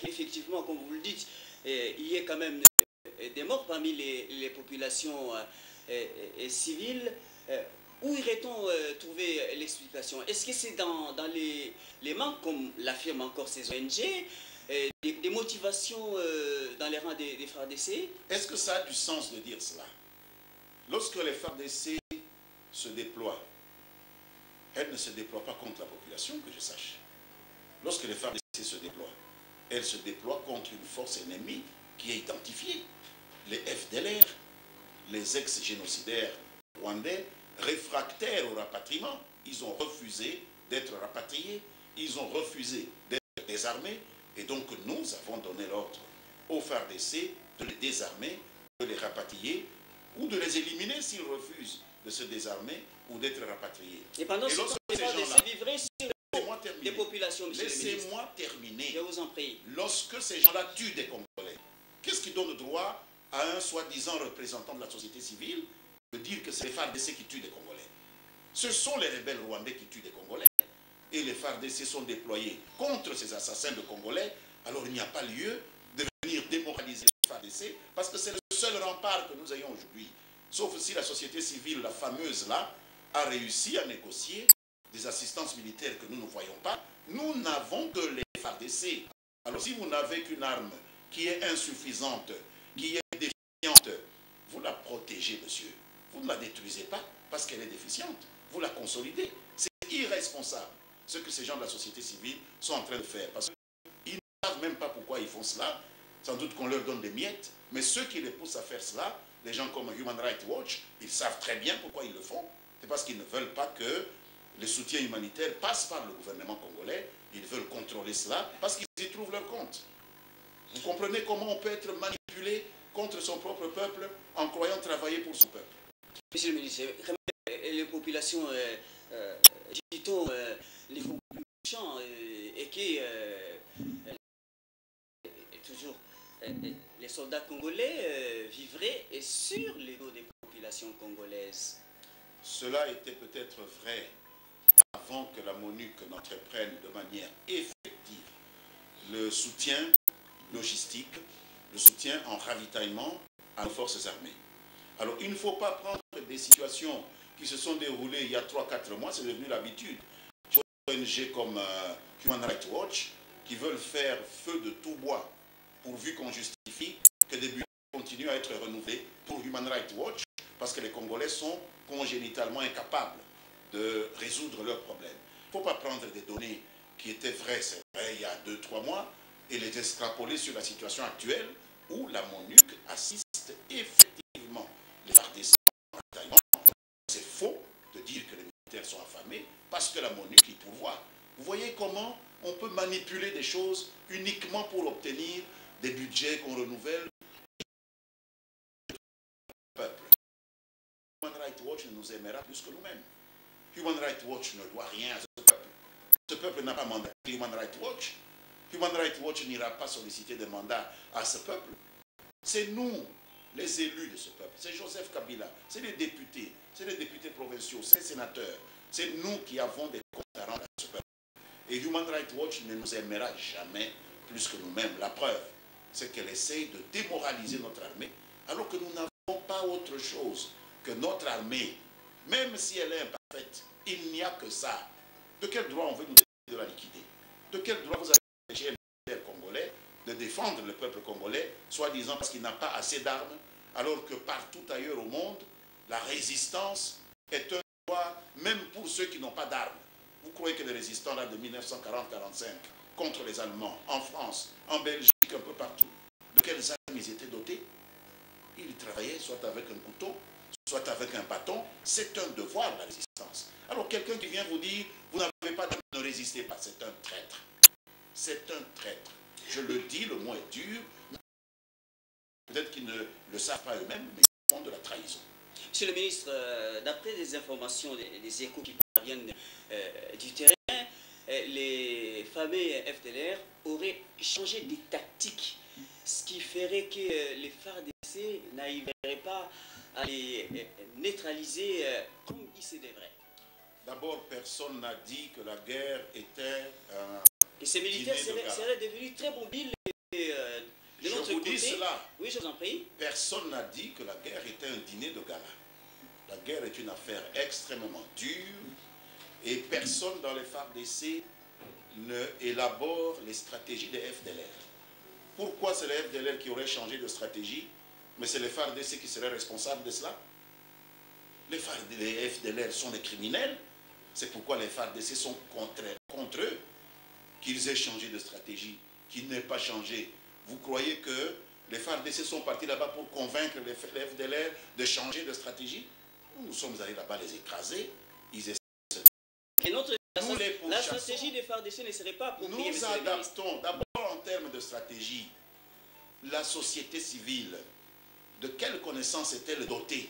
qu'effectivement, comme vous le dites, il y a quand même des morts parmi les populations civiles. Où irait-on trouver l'explication? Est-ce que c'est dans les manques, comme l'affirment encore ces ONG, des motivations dans les rangs des FARDC? Est-ce que ça a du sens de dire cela? Lorsque les FARDC se déploient, elles ne se déploient pas contre la population, que je sache. Lorsque les FARDC se déploient, elles se déploient contre une force ennemie qui est identifiée. Les FDLR, les ex-génocidaires rwandais, réfractaires au rapatriement, ils ont refusé d'être rapatriés, ils ont refusé d'être désarmés, et donc nous avons donné l'ordre aux FARDC de les désarmer, de les rapatrier, ou de les éliminer s'ils refusent de se désarmer ou d'être rapatriés. Et pendant ce temps, les FARDC vivraient sur des populations, monsieur le ministre. Laissez-moi terminer. Je vous en prie. Lorsque ces gens-là tuent des Congolais, qu'est-ce qui donne droit à un soi-disant représentant de la société civile de dire que c'est les FARDC qui tuent des Congolais? Ce sont les rebelles rwandais qui tuent des Congolais. Et les FARDC sont déployés contre ces assassins de Congolais. Alors il n'y a pas lieu de venir démoraliser les FARDC parce que c'est le seul rempart que nous ayons aujourd'hui. Sauf si la société civile, la fameuse là, a réussi à négocier des assistances militaires que nous ne voyons pas. Nous n'avons que les FARDC. Alors si vous n'avez qu'une arme qui est insuffisante, qui est déficiente, vous la protégez, monsieur. Vous ne la détruisez pas parce qu'elle est déficiente. Vous la consolidez. C'est irresponsable ce que ces gens de la société civile sont en train de faire. Parce qu'ils ne savent même pas pourquoi ils font cela. Sans doute qu'on leur donne des miettes. Mais ceux qui les poussent à faire cela, les gens comme Human Rights Watch, ils savent très bien pourquoi ils le font. C'est parce qu'ils ne veulent pas que les soutiens humanitaires passent par le gouvernement congolais. Ils veulent contrôler cela parce qu'ils y trouvent leur compte. Vous comprenez comment on peut être manipulé contre son propre peuple en croyant travailler pour son peuple? Monsieur le ministre, les populations, dit-on, les populations et qui toujours les soldats congolais vivraient sur les dos des populations congolaises. Cela était peut-être vrai avant que la MONUC n'entreprenne de manière effective le soutien logistique, le soutien en ravitaillement à nos forces armées. Alors il ne faut pas prendre des situations qui se sont déroulées il y a 3-4 mois, c'est devenu l'habitude. Des ONG comme Human Rights Watch qui veulent faire feu de tout bois pourvu qu'on justifie que des budgets continuent à être renouvelés pour Human Rights Watch parce que les Congolais sont congénitalement incapables de résoudre leurs problèmes. Il ne faut pas prendre des données qui étaient vraies, c'est vrai, il y a 2-3 mois et les extrapoler sur la situation actuelle où la MONUC assiste effectivement les FARDC en ravitaillement. C'est faux de dire que les militaires sont affamés parce que la MONUC y pourvoit. Vous voyez comment on peut manipuler des choses uniquement pour obtenir des budgets qu'on renouvelle. Peuple. Human Rights Watch ne nous aimera plus que nous-mêmes. Human Rights Watch ne doit rien à ce peuple. Ce peuple n'a pas mandaté Human Rights Watch. Human Rights Watch n'ira pas solliciter des mandats à ce peuple. C'est nous, les élus de ce peuple. C'est Joseph Kabila, c'est les députés provinciaux, c'est les sénateurs. C'est nous qui avons des comptes à rendre à ce peuple. Et Human Rights Watch ne nous aimera jamais plus que nous-mêmes. La preuve, c'est qu'elle essaye de démoraliser notre armée, alors que nous n'avons pas autre chose que notre armée, même si elle est imparfaite. Il n'y a que ça. De quel droit on veut nous décider de la liquider? De quel droit vous avez empêché le militaire congolais de défendre le peuple congolais, soi-disant parce qu'il n'a pas assez d'armes, alors que partout ailleurs au monde, la résistance est un droit, même pour ceux qui n'ont pas d'armes. Vous croyez que les résistants là, de 1940-45 contre les Allemands, en France, en Belgique, un peu partout, de quelles armes ils étaient dotés? Ils travaillaient soit avec un couteau, soit avec un bâton. C'est un devoir, la résistance. Alors quelqu'un qui vient vous dire, vous n'avez pas d'armes, ne résistez pas, c'est un traître. C'est un traître. Je le dis, le mot est dur. Peut-être qu'ils ne le savent pas eux-mêmes, mais ils font de la trahison. Monsieur le ministre, d'après des informations, des échos qui parviennent du terrain, les fameux FDLR auraient changé des tactiques, ce qui ferait que les FARDC n'arriveraient pas à les neutraliser comme il se devrait. D'abord, personne n'a dit que la guerre était... et ces militaires seraient devenus très mobiles prie. cela, Oui, je vous en prie. personne n'a dit que la guerre était un dîner de gala. La guerre est une affaire extrêmement dure et personne dans les FARDC ne élabore les stratégies des FDLR. Pourquoi c'est les FDLR qui auraient changé de stratégie, mais c'est les FARDC qui seraient responsables de cela? Les FDLR sont des criminels, c'est pourquoi les FARDC sont contre eux, qu'ils aient changé de stratégie, qu'ils n'aient pas changé. Vous croyez que les FARDC sont partis là-bas pour convaincre les FDLR de changer de stratégie? Nous sommes allés là-bas les écraser, ils essaient. Et la pourchassons. stratégie des FARDC ne serait pas appropriée, Nous adaptons d'abord en termes de stratégie la société civile. De quelle connaissance est-elle dotée?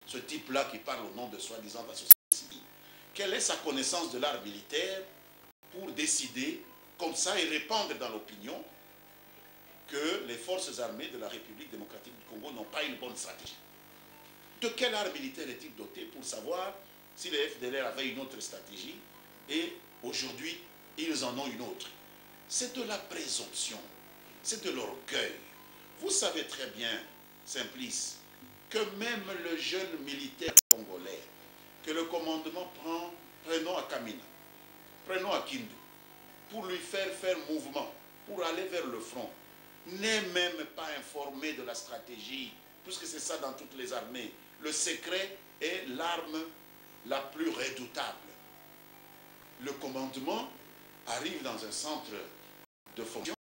Ce type-là qui parle au nom de soi-disant de la société civile. Quelle est sa connaissance de l'art militaire pour décider comme ça et répandre dans l'opinion que les forces armées de la République démocratique du Congo n'ont pas une bonne stratégie? De quel art militaire est-il doté pour savoir si les FDLR avaient une autre stratégie et aujourd'hui ils en ont une autre? C'est de la présomption, c'est de l'orgueil. Vous savez très bien, Simplice, que même le jeune militaire congolais, que le commandement prend, prenons à Kamina, prenons à Kindu, pour lui faire mouvement, pour aller vers le front, n'est même pas informé de la stratégie, puisque c'est ça dans toutes les armées. Le secret est l'arme la plus redoutable. Le commandement arrive dans un centre de fonction,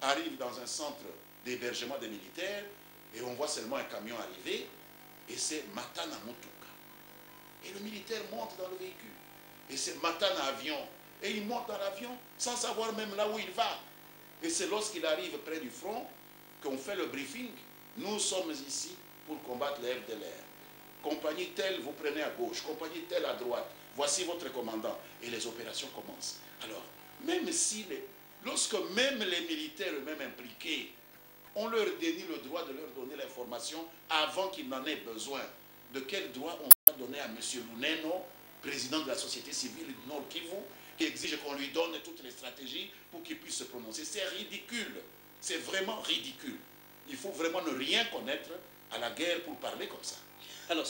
arrive dans un centre d'hébergement des militaires, et on voit seulement un camion arriver, et c'est Matana Mutuka. Et le militaire monte dans le véhicule. Et c'est Matana avion. Et il monte dans l'avion sans savoir même là où il va. Et c'est lorsqu'il arrive près du front qu'on fait le briefing. Nous sommes ici pour combattre les FDLR. Compagnie telle, vous prenez à gauche. Compagnie telle à droite. Voici votre commandant. Et les opérations commencent. Alors, même si lorsque même les militaires eux-mêmes impliqués, on leur dénie le droit de leur donner l'information avant qu'ils n'en aient besoin. De quel droit on va donner à M. Luneno, président de la société civile du Nord Kivu, qui exige qu'on lui donne toutes les stratégies pour qu'il puisse se prononcer? C'est ridicule. C'est vraiment ridicule. Il faut vraiment ne rien connaître à la guerre pour parler comme ça. Alors,